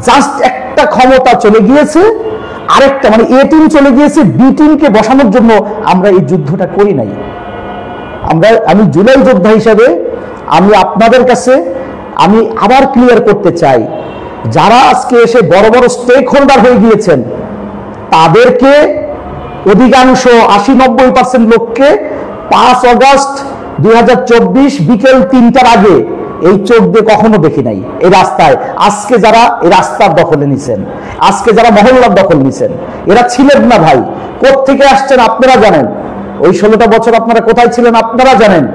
Just একটা ক্ষমতা চলে গিয়েছে, আরেকটা মানে এ টিম চলে গিয়েছে, বি টিমকে বসানোর জন্য আমরা এই যুদ্ধটা করি নাই। আমি জুলাই যোদ্ধা হিসাবে আমি আপনাদের কাছে আমি আবার ক্লিয়ার করতে চাই, যারা আজকে এসে বড় বড় স্টেক হোল্ডার হয়ে গিয়েছেন তাদেরকে অধিকাংশ 80-90% লোককে 5 আগস্ট 2024 বিকেল 3টার আগে এই চোখ দিয়ে কখনো দেখি নাই এই রাস্তায়। আজকে যারা এই রাস্তার দখলে নিছেন, আজকে যারা মহল্লার দখল নিছেন, এরা ছিলেন না ভাই। কোত্থেকে আসছেন আপনারা জানেন, ওই 16টা বছর আপনারা কোথায় ছিলেন আপনারা জানেন।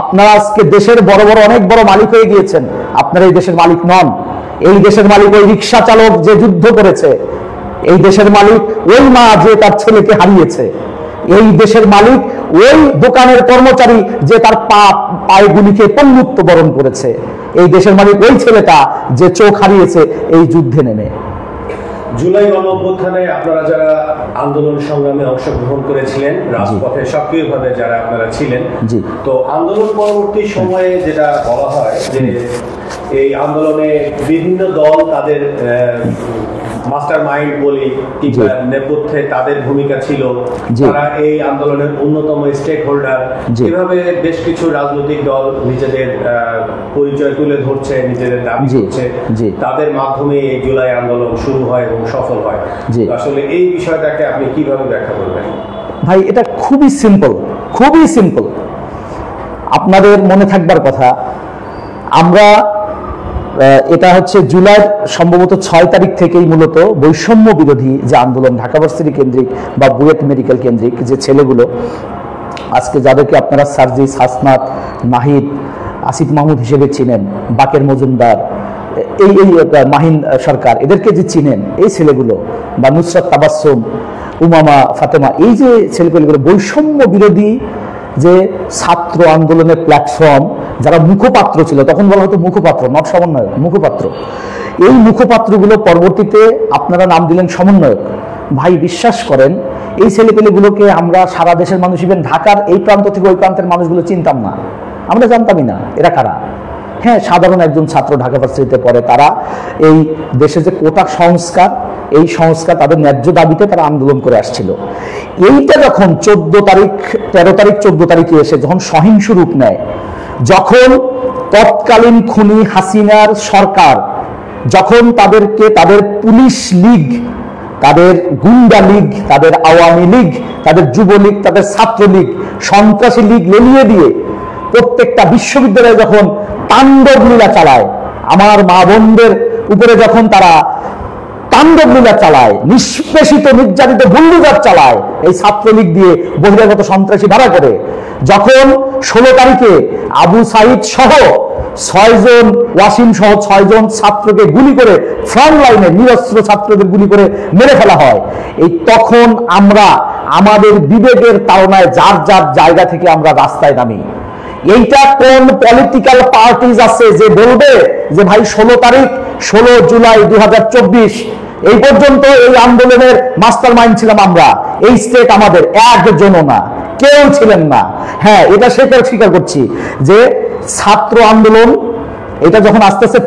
আপনারা আজকে দেশের বড় বড় অনেক বড় মালিক হয়ে গিয়েছেন, আপনারা এই দেশের মালিক নন। এই দেশের মালিক ওই রিক্সা চালক যে যুদ্ধ করেছে, এই দেশের মালিক ওই মা যে তার ছেলেকে হারিয়েছে, এই দেশের মালিক ওই দোকানের কর্মচারী যে তার পায়ে গুলিকে পঙ্গুত্ব বরণ করেছে, এই দেশের মালিক ওই ছেলেটা যে চোখ হারিয়েছে এই যুদ্ধে নেমে। জুলাই গণঅভ্যুত্থানে আপনারা যারা আন্দোলন সংগ্রামে অংশগ্রহণ করেছিলেন, রাজপথে সক্রিয়ভাবে যারা আপনারা ছিলেন, তো আন্দোলন পরবর্তী সময়ে যেটা বলা হয় যে এই আন্দোলনে বিভিন্ন দল তাদের মাস্টার মাইন্ড বলি কিংবা নেপথ্যে তাদের ভূমিকা ছিল, তারা এই আন্দোলনের অন্যতম স্টেক হোল্ডার, এভাবে বেশ কিছু রাজনৈতিক দল নিজেদের পরিচয় তুলে ধরছে, নিজেদের দাবি করছে, তাদের মাধ্যমে এই জুলাই আন্দোলন শুরু হয় এবং সফল হয়। আসলে এই বিষয়টাকে আপনি কিভাবে ব্যাখ্যা করবেন? ভাই এটা খুবই সিম্পল, খুবই সিম্পল। আপনাদের মনে থাকবার কথা, আমরা এটা হচ্ছে জুলাই সম্ভবত 6 তারিখ থেকেই মূলত বৈষম্য বিরোধী যে আন্দোলন ঢাকা ভার্সিটি কেন্দ্রিক বা বুয়েট মেডিকেল কেন্দ্রিক যে ছেলেগুলো আজকে যাদেরকে আপনারা সার্জিস, হাসনাত, নাহিদ, আসিফ মাহমুদ হিসেবে চিনেন, বাকের মজুমদার, এই মাহিন সরকার, এদেরকে যে চিনেন এই ছেলেগুলো, বা নুসরাত তাবাসসুম, উমামা ফাতেমা, এই যে ছেলেগুলো বৈষম্য বিরোধী যে ছাত্র আন্দোলনের প্ল্যাটফর্ম, যারা মুখপাত্র ছিল, তখন বলা হতো মুখপাত্র, নট সমন্বয়ক, মুখপাত্র। এই মুখপাত্রগুলো পরবর্তীতে আপনারা নাম দিলেন সমন্বয়ক। ভাই বিশ্বাস করেন, এই ছেলেপেলেগুলোকে আমরা সারা দেশের মানুষ, ইভেন ঢাকার এই প্রান্ত থেকে ওই প্রান্তের মানুষগুলো চিনতাম না, আমরা জানতামই না এরা কারা। হ্যাঁ, সাধারণ একজন ছাত্র ঢাকা ভার্সিটিতে পড়ে, তারা এই দেশে যে কোটা সংস্কার, এই সংস্কার তাদের ন্যায্য দাবিতে তারা আন্দোলন করে আসছিল। এইটা যখন 13 তারিখ 14 তারিখে এসে যখন সহিংস রূপ নেয়, যখন তৎকালীন খুনি হাসিনার সরকার যখন তাদেরকে তাদের পুলিশ লীগ, তাদের গুন্ডা লীগ, তাদের আওয়ামী লীগ, তাদের যুবলীগ, তাদের ছাত্রলীগ, সন্ত্রাসী লীগ লেলিয়ে দিয়ে প্রত্যেকটা বিশ্ববিদ্যালয়ে যখন তাণ্ডব লীলা চালায়, আমার মা বোনদের উপরে যখন তারা তাণ্ডব লীলা চালায়, নিষ্পেষিত নির্যাতিত বুল্ডোজার চালায় এই ছাত্রলীগ দিয়ে বহিরাগত সন্ত্রাসী ভাড়া করে, যখন 16 তারিখে আবু সাইদ সহ 6 জন, ওয়াসিম সহ 6 জন ছাত্রকে গুলি করে ফ্রন্ট লাইনে নিরস্ত্র ছাত্রদের গুলি করে মেরে ফেলা হয়, এই তখন আমরা আমাদের বিবেকের তাড়নায় যার যার জায়গা থেকে আমরা রাস্তায় নামি। এইটা কোন পলিটিক্যাল পার্টিজ আছে যে বলবে যে ভাই 16 জুলাই 2024 এই পর্যন্ত এই আন্দোলনের মাস্টার মাইন্ড ছিলাম আমরা, এই স্টেট আমাদের, একজনও না, কেউ ছিলেন না। হ্যাঁ, এটা স্বীকার করছি যে ছাত্র আন্দোলন এটা যখন আস্তে আস্তে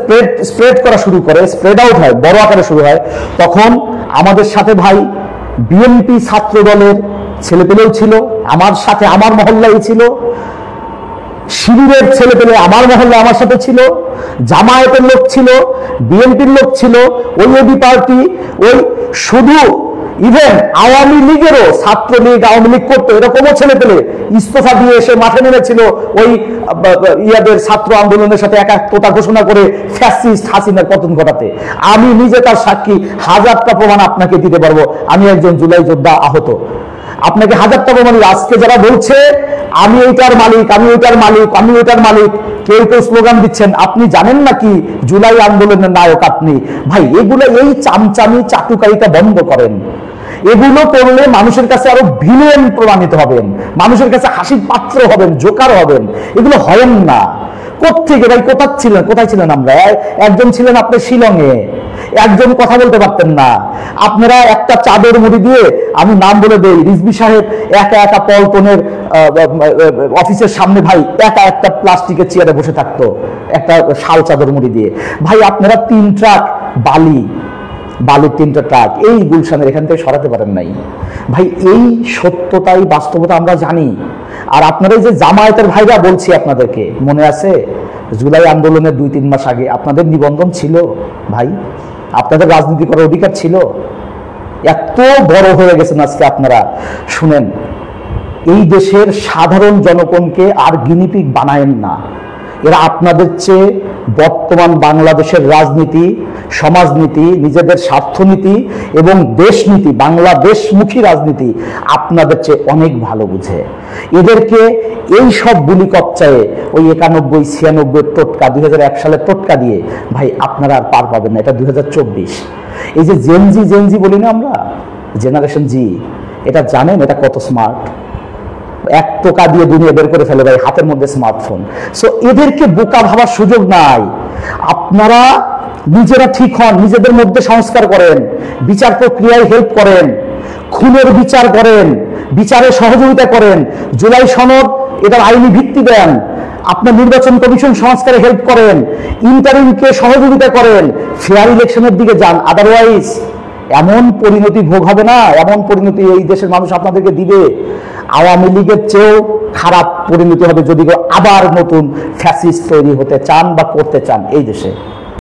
স্প্রেড করা শুরু করে, স্প্রেড আউট হয়, বড় আকারে শুরু হয়, তখন আমাদের সাথে ভাই বিএনপি ছাত্র দলের ছেলেপেলেও ছিল, আমার সাথে আমার মহল্লায় ছিল, শিবিরের ছেলেপেলে আমার মহল্লা আমার সাথে ছিল, জামায়াতের লোক ছিল, বিএনপির লোক ছিল, ওই এবি পার্টি, ওই শুধু ইভেন আওয়ামী লীগেরও, ছাত্রলীগ আওয়ামী লীগ করতো এরকমও ছেলেপেলে ইস্তফা দিয়ে এসে মাঠে নেমেছিল ওই ইয়াদের ছাত্র আন্দোলনের সাথে একাত্মতা ঘোষণা করে ফ্যাসিস্ট হাসিনার পতন ঘটাতে। আমি নিজে তার সাক্ষী, 1000টা প্রমাণ আপনাকে দিতে পারবো, আমি একজন জুলাই যোদ্ধা আহত। আপনাকে 1000টা প্রমাণ। আজকে যারা বলছে আমি এইটার মালিক, আমি ওইটার মালিক, আমি ওইটার মালিক, কেউ কেউ স্লোগান দিচ্ছেন, আপনি জানেন নাকি জুলাই আন্দোলনের নায়ক আপনি? ভাই এগুলো, এই চামচামি চাটুকারিতা বন্ধ করেন। এগুলো করলে মানুষের কাছে আরো ভিলেন প্রমাণিত হবেন, মানুষের কাছে হাসির পাত্র হবেন, জোকার হবেন। এগুলো হয় না। কোত্থেকে ভাই, কোথায় ছিলেন আমরা? একজন ছিলেন আপনি শিলংয়ে, একজন কথা বলতে পারতেন না। আপনারা একটা চাদর মুড়ি দিয়ে, আমি নাম বলে দেই, রিজভী সাহেব একা একা পল্টনের অফিসের সামনে ভাই একা একটা প্লাস্টিকের চেয়ারে বসে থাকতো একটা শাল চাদর মুড়ি দিয়ে। ভাই আপনারা 3 ট্রাক বালির 3টা ট্রাক এই গুলশানের এখান থেকে সরাতে পারেন নাই ভাই। এই সত্যতাই বাস্তবতা আমরা জানি। আর আপনারা যে জামায়াতের ভাইরা বলছি আপনাদেরকে, মনে আছে জুলাই আন্দোলনের 2-3 মাস আগে আপনাদের নিবন্ধন ছিল ভাই? আপনাদের রাজনীতি করার অধিকার ছিল? এত বড় হয়ে গেছেন আজকে আপনারা। শুনেন, এই দেশের সাধারণ জনগণকে আর গিনিপিগ বানায়েন না। এরা আপনাদের চেয়ে বর্তমান বাংলাদেশের রাজনীতি, সমাজনীতি, নিজেদের স্বার্থনীতি এবং দেশনীতি, বাংলাদেশমুখী রাজনীতি আপনাদের চেয়ে অনেক ভালো বুঝে। এদেরকে এই সব বুলি কচ্চায়ে ওই 91, 96 টোটকা, 2001 সালের টোটকা দিয়ে ভাই আপনারা আর পার পাবেন না। এটা 2024। এই যে জেনজি বলি না আমরা, জেনারেশন জি, এটা জানেন এটা কত স্মার্ট? 1 টোকা দিয়ে দুনিয়া বের করে ফেলে ভাই, হাতের মধ্যে স্মার্টফোন। সো এদেরকে বোকা ভাবার সুযোগ নাই। আপনারা নিজেরা ঠিক হন, নিজেদের মধ্যে সংস্কার করেন, বিচার প্রক্রিয়ায় হেল্প করেন, খুনের বিচার করেন, বিচারে সহযোগিতা করেন, জুলাই সনদ এটার আইনি ভিত্তি দেন, আপনার নির্বাচন কমিশন সংস্কারে হেল্প করেন, ইন্টারিমকে সহযোগিতা করেন, ফেয়ার ইলেকশনের দিকে যান। আদারওয়াইজ এমন পরিণতি ভোগ হবে না, এমন পরিণতি এই দেশের মানুষ আপনাদেরকে দিবে, আওয়ামী লীগের চেয়েও খারাপ পরিণতি হবে যদি আবার নতুন ফ্যাসিস্ট তৈরি হতে চান বা করতে চান এই দেশে।